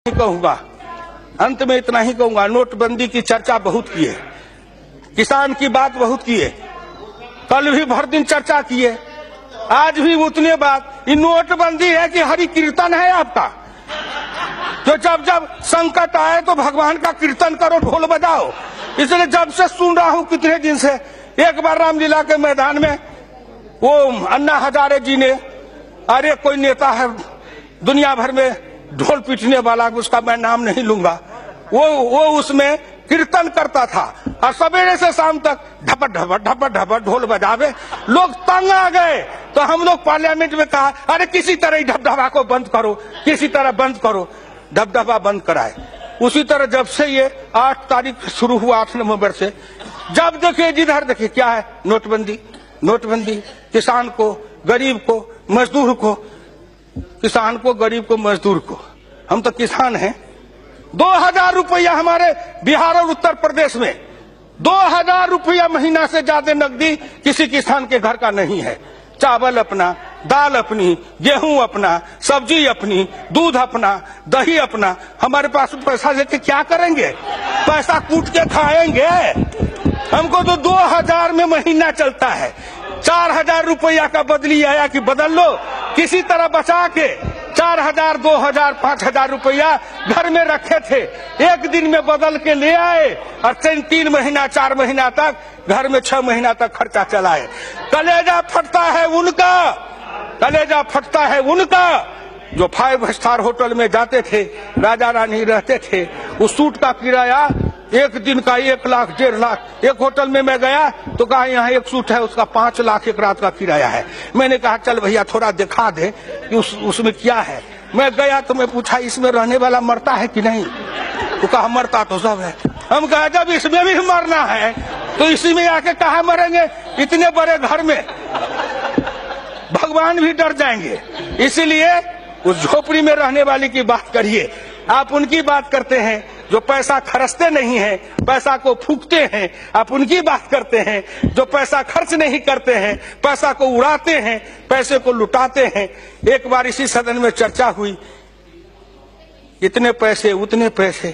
कहूंगा, अंत में इतना ही कहूंगा, नोटबंदी की चर्चा बहुत की है, किसान की बात बहुत की है, कल भी भर दिन चर्चा की है, आज भी उतने बात। ये नोटबंदी है कि हरि कीर्तन है आपका? तो जब जब संकट आए तो भगवान का कीर्तन करो, ढोल बजाओ। इसलिए जब से सुन रहा हूं कितने दिन से, एक बार रामलीला के मैदान में वो अन्ना हजारे जी ने, अरे कोई नेता है दुनिया भर में ढोल पीटने वाला, उसका मैं नाम नहीं लूंगा, वो उसमें कीर्तन करता था और सवेरे से शाम तक ढपट ढपट ढपट ढपट ढोल बजावे, लोग तंग आ गए। तो हम लोग पार्लियामेंट में कहा, अरे किसी तरह ढपढपा को बंद करो, किसी तरह बंद करो, ढपढपा बंद कराए। उसी तरह जब से ये 8 तारीख शुरू हुआ, 8 नवंबर से, जब देखिए जिधर देखिए क्या है, नोटबंदी नोटबंदी। किसान को, गरीब को, मजदूर को, किसान को, गरीब को, मजदूर को, हम तो किसान हैं। 2000 रुपया हमारे बिहार और उत्तर प्रदेश में 2000 रुपया महीना से ज्यादा नकदी किसी किसान के घर का नहीं है। चावल अपना, दाल अपनी, गेहूं अपना, सब्जी अपनी, दूध अपना, दही अपना। हमारे पास पैसा लेके क्या करेंगे? पैसा कूट के खाएंगे। हमको तो 2000 में महीना चलता है। 4000 रुपया का बदली आया कि बदल लो, किसी तरह बचा के 4000, 2000, 5000 रुपया घर में रखे थे, एक दिन में बदल के ले आए और 3 महीना 4 महीना तक घर में 6 महीना तक खर्चा चलाए। कलेजा फटता है उनका, कलेजा फटता है उनका जो 5 स्टार होटल में जाते थे, राजा रानी रहते थे। उस सूट का किराया एक दिन का 1 लाख 1.5 लाख। एक होटल में मैं गया तो कहा यहाँ एक सूट है, उसका 5 लाख एक रात का किराया है। मैंने कहा चल भैया थोड़ा दिखा दे कि उसमें क्या है। मैं गया तो मैं पूछा इसमें रहने वाला मरता है कि नहीं? तो कहा मरता तो सब है। हम कहा जब इसमें भी मरना है तो इसी में आके कहा मरेंगे? इतने बड़े घर में भगवान भी डर जाएंगे। इसीलिए उस झोपड़ी में रहने वाली की बात करिए। आप उनकी बात करते हैं जो पैसा खर्चते नहीं हैं, पैसा को फूकते हैं। आप उनकी बात करते हैं जो पैसा खर्च नहीं करते हैं, पैसा को उड़ाते हैं, पैसे को लुटाते हैं। एक बार इसी सदन में चर्चा हुई, इतने पैसे उतने पैसे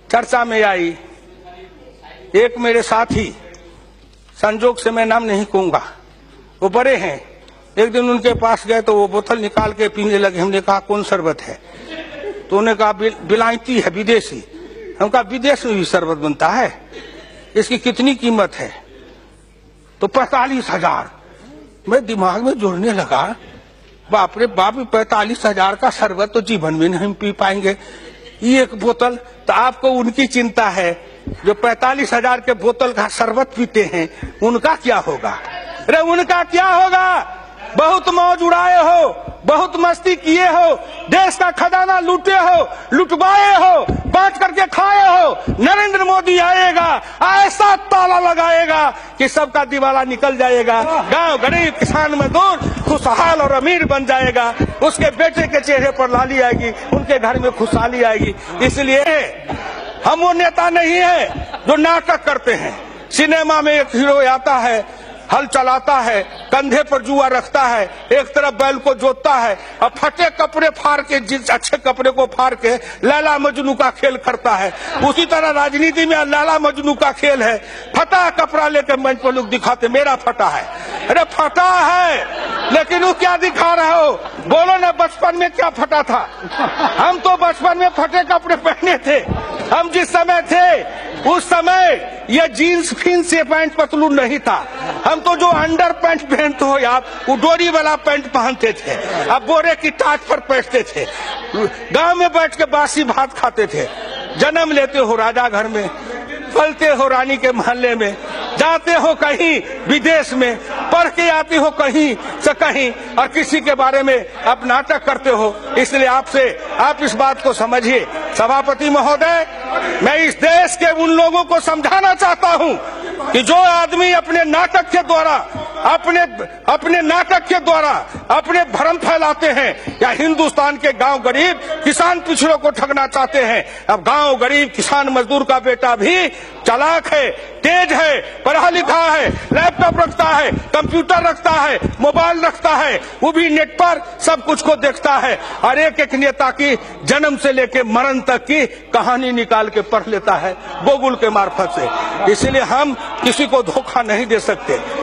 चर्चा में आई। एक मेरे साथी, संजोग से मैं नाम नहीं कहूंगा, वो बड़े हैं, एक दिन उनके पास गए तो वो बोतल निकाल के पीने लगे। हमने कहा कौन शरबत है? तो उन्होंने कहा बिलायती है, विदेशी। हम कहा विदेश में भी शरबत बनता है, इसकी कितनी कीमत है? तो 45,000। मैं दिमाग में जोड़ने लगा, बाप रे बाप, 45,000 का शरबत तो जीवन में नहीं पी पाएंगे। ये एक बोतल, तो आपको उनकी चिंता है जो 45,000 के बोतल का शरबत पीते हैं, उनका क्या होगा? अरे उनका क्या होगा? बहुत मौज उड़ाए हो, बहुत मस्ती किए हो, देश का खजाना लूटे हो, लुटवाए हो, बांट करके खाए हो। नरेंद्र मोदी आएगा, ऐसा ताला लगाएगा कि सबका दिवाला निकल जाएगा। गांव गरीब किसान मजदूर खुशहाल और अमीर बन जाएगा। उसके बेटे के चेहरे पर लाली आएगी, उनके घर में खुशहाली आएगी। इसलिए हम वो नेता नहीं है जो नाटक करते हैं। सिनेमा में एक हीरो आता है, हल चलाता है, कंधे पर जुआ रखता है, एक तरफ बैल को जोतता है और फटे कपड़े फाड़ के, जिस अच्छे कपड़े को फाड़ के लैला मजनू का खेल करता है। उसी तरह राजनीति में लैला मजनू का खेल है। फटा कपड़ा लेकर मंच पर लोग दिखाते मेरा फटा है। अरे फटा है, लेकिन वो क्या दिखा रहे हो? बोलो ना, बचपन में क्या फटा था? हम तो बचपन में फटे कपड़े पहने थे। हम जिस समय थे उस समय ये जीन्स फिन्स ये पैंट पतलून नहीं था। हम तो जो अंडर पैंट पहनते हो आप, वो डोरी वाला पैंट पहनते थे, अब बोरे की टाट पर बैठते थे, गांव में बैठ के बासी भात खाते थे। जन्म लेते हो राजा घर में, पलते हो रानी के मोहल्ले में, जाते हो कहीं विदेश में, पढ़ के आते हो कहीं से कहीं, और किसी के बारे में आप नाटक करते हो। इसलिए आपसे आप इस बात को समझिए। सभापति महोदय, मैं इस देश के उन लोगों को समझाना चाहता हूं कि जो आदमी अपने नाटक के द्वारा अपने नाटक के द्वारा अपने भ्रम फैलाते हैं या हिंदुस्तान के गांव गरीब किसान पिछड़ों को ठगना चाहते हैं। अब गांव गरीब किसान मजदूर का बेटा भी चालाक है, तेज है, पढ़ा लिखा है, लैपटॉप रखता है, कंप्यूटर रखता है, मोबाइल रखता है, वो भी नेट पर सब कुछ को देखता है और एक एक नेता की जन्म से लेकर मरण तक की कहानी निकाल के पढ़ लेता है गूगल के मार्फत से। इसलिए हम किसी को धोखा नहीं दे सकते।